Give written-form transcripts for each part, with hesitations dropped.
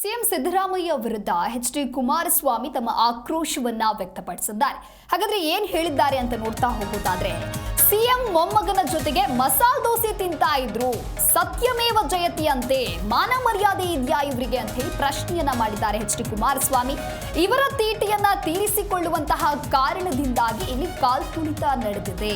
CM Siddaramaiah ವಿರುದ್ಧ H D. Kumaraswamy ತಮ್ಮ ಆಕ್ರೋಶವನ್ನ ವ್ಯಕ್ತಪಡಿಸಿದ್ದಾರೆ. ಹಾಗಾದ್ರೆ ಏನ್ ಹೇಳಿದ್ದಾರೆ ಅಂತ ನೋಡ್ತಾ ಹೋಗೋದಾದ್ರೆ, ಸಿಎಂ ಮೊಮ್ಮಗನ ಜೊತೆಗೆ ಮಸಾಲ್ ದೋಸೆ ತಿಂತಾ ಇದ್ರು, ಸತ್ಯಮೇವ ಜಯತಿ ಅಂತೆ, ಮಾನ ಮರ್ಯಾದೆ ಇದೆಯಾ ಇವರಿಗೆ ಅಂತ ಹೇಳಿ ಪ್ರಶ್ನೆಯನ್ನ ಮಾಡಿದ್ದಾರೆ ಎಚ್.ಡಿ. ಕುಮಾರಸ್ವಾಮಿ. ಇವರ ತೀಟಿಯನ್ನ ತೀರಿಸಿಕೊಳ್ಳುವಂತಹ ಕಾರಣದಿಂದಾಗಿ ಇಲ್ಲಿ ಕಾಲ್ತುಳಿತ ನಡೆದಿದೆ.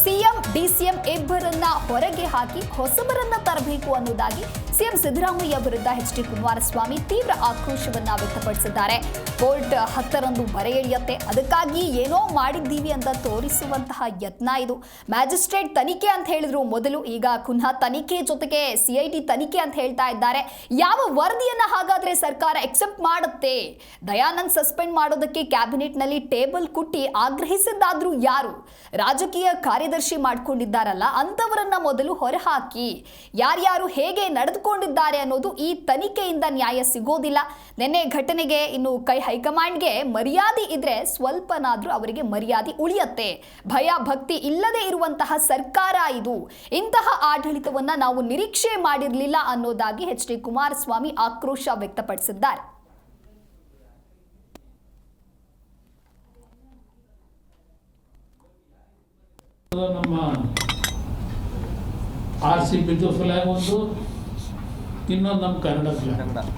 ಸಿಎಂ ಡಿಸಿಎಂ ಇಬ್ಬರನ್ನ ಹೊರಗೆ ಹಾಕಿ ಹೊಸಬರನ್ನ ತರಬೇಕು ಅನ್ನೋದಾಗಿ ಸಿಎಂ ಸಿದ್ದರಾಮಯ್ಯ ವಿರುದ್ಧ ಎಚ್.ಡಿ. ಕುಮಾರಸ್ವಾಮಿ ತೀವ್ರ ಆಕ್ರೋಶವನ್ನ ವ್ಯಕ್ತಪಡಿಸಿದ್ದಾರೆ. ಕೋರ್ಟ್ 10ರಂದು ಬರೆ ಎಳೆಯುತ್ತೆ, ಅದಕ್ಕಾಗಿ ಏನೋ ಮಾಡಿದ್ದೀವಿ ಅಂತ ತೋರಿಸುವಂತಹ ಯತ್ನ ಇದು. ಮ್ಯಾಜಿಸ್ಟ್ರೇಟ್ ತನಿಖೆ ಅಂತ ಹೇಳಿದ್ರು ಮೊದಲು, ಈಗ ಪುನಃ ತನಿಖೆ ಜೊತೆಗೆ ಸಿಐಡಿ ತನಿಖೆ ಅಂತ ಹೇಳ್ತಾ ಇದ್ದಾರೆ. ಯಾವ ವರದಿಯನ್ನ ಹಾಗಾದ್ರೆ ಸರ್ಕಾರ ಎಕ್ಸೆಪ್ಟ್ ಮಾಡುತ್ತೆ? ದಯಾನಂದ್ ಸಸ್ಪೆಂಡ್ ಮಾಡೋದಕ್ಕೆ ಕ್ಯಾಬಿನೆಟ್ ನಲ್ಲಿ ಟೇಬಲ್ ಕುಟ್ಟಿ ಆಗ್ರಹಿಸಿದ್ದಾದ್ರೂ ಯಾರು? ರಾಜಕೀಯ ಕಾರ್ಯದರ್ಶಿ ಮಾಡ್ಕೊಂಡಿದ್ದಾರಲ್ಲ ಅಂತವರನ್ನ ಮೊದಲು ಹೊರಹಾಕಿ, ಯಾರ್ಯಾರು ಹೇಗೆ ನಡೆದುಕೊಂಡಿದ್ದಾರೆ ಅನ್ನೋದು ಈ ತನಿಖೆಯಿಂದ ನ್ಯಾಯ ಸಿಗೋದಿಲ್ಲ. ನಿನ್ನೆ ಘಟನೆಗೆ ಇನ್ನು ಹೈಕಮಾಂಡ್ಗೆ ಮರ್ಯಾದೆ ಇದ್ರೆ ಸ್ವಲ್ಪನಾದ್ರೂ ಅವರಿಗೆ ಮರ್ಯಾದೆ ಉಳಿಯತ್ತೆ. ಭಯ ಭಕ್ತಿ ಇಲ್ಲದೆ ಇರುವಂತಹ ಸರ್ಕಾರ ಇದು. ಇಂತಹ ಆಡಳಿತವನ್ನ ನಾವು ನಿರೀಕ್ಷೆ ಮಾಡಿರಲಿಲ್ಲ ಅನ್ನೋದಾಗಿ ಎಚ್.ಡಿ. ಕುಮಾರಸ್ವಾಮಿ ಆಕ್ರೋಶ ವ್ಯಕ್ತಪಡಿಸಿದ್ದಾರೆ. ನಮ್ಮ RCB ಫ್ಲಾಗ್ ಒಂದು, ಇನ್ನೊಂದು ನಮ್ಮ ಕನ್ನಡ ಫ್ಲಾಗ್.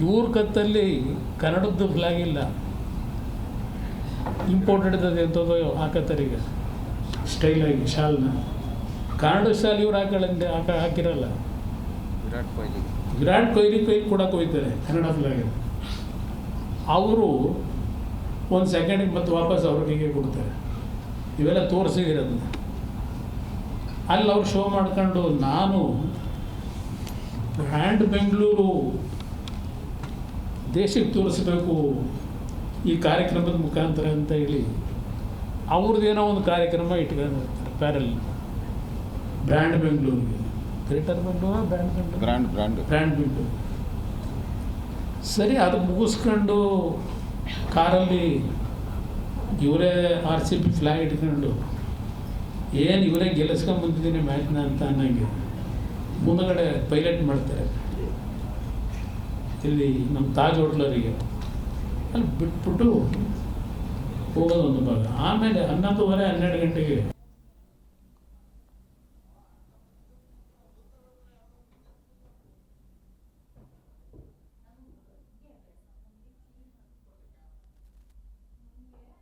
ಇವ್ರ ಕತ್ತಲ್ಲಿ ಕನ್ನಡದ್ದು ಫ್ಲಾಗ್ ಇಲ್ಲ, ಇಂಪೋರ್ಟೆಡ್ ಎಂಥದ್ದು ಹಾಕತ್ತಾರೀಗ ಸ್ಟೈಲಾಗಿ ಶಾಲ್ನ. ಕನ್ನಡ ಶಾಲ್ ಇವ್ರು ಹಾಕಿರಲ್ಲ. ವಿರಾಟ್ ಕೊಹ್ಲಿ ಕೊಡಕ್ಕೆ ಹೋಗ್ತಾರೆ ಕನ್ನಡ ಫ್ಲಾಗ್. ಅವರು ಒಂದು ಸೆಕೆಂಡಿಗೆ ಮತ್ತೆ ವಾಪಸ್ ಅವ್ರ ಕೈಗೆ ಕೊಡ್ತಾರೆ. ಇವೆಲ್ಲ ತೋರಿಸಿದಿರೋದನ್ನ ಅಲ್ಲಿ ಅವ್ರು ಶೋ ಮಾಡ್ಕೊಂಡು, ನಾನು ಬ್ರ್ಯಾಂಡ್ ಬೆಂಗಳೂರು ದೇಶಕ್ಕೆ ತೋರಿಸ್ಬೇಕು ಈ ಕಾರ್ಯಕ್ರಮದ ಮುಖಾಂತರ ಅಂತ ಹೇಳಿ ಅವ್ರದ್ದೇನೋ ಒಂದು ಕಾರ್ಯಕ್ರಮ ಇಟ್ಕೊಂಡಿರ್ತಾರೆ ಪ್ಯಾರಲ್. ಬ್ರ್ಯಾಂಡ್ ಬೆಂಗಳೂರಿಗೆ, ಗ್ರೇಟರ್ ಬೆಂಗಳೂರು, ಬ್ರ್ಯಾಂಡ್ ಬೆಂಗಳೂರು. ಸರಿ, ಅದು ಮುಗಿಸ್ಕೊಂಡು ಕಾರಲ್ಲಿ ಇವರೇ RCB ಫ್ಲಾಗ್ ಇಟ್ಕೊಂಡು ಏನು ಇವರೇ ಗೆಲ್ಲಿಸ್ಕೊಂಡ್ಬಂದಿದ್ದೀನಿ ಮ್ಯಾಚ್ನ ಅಂತ ಅನ್ನಂಗೆ ಮುಂದಗಡೆ ಪೈಲಟ್ ಮಾಡ್ತಾರೆ. ಇಲ್ಲಿ ನಮ್ಮ ತಾಜ್ ಹೋಟ್ಲರಿಗೆ ಅಲ್ಲಿ ಬಿಟ್ಬಿಟ್ಟು ಹೋಗೋದು ಒಂದು ಭಾಗ. ಆಮೇಲೆ 11:30 12 ಗಂಟೆಗೆ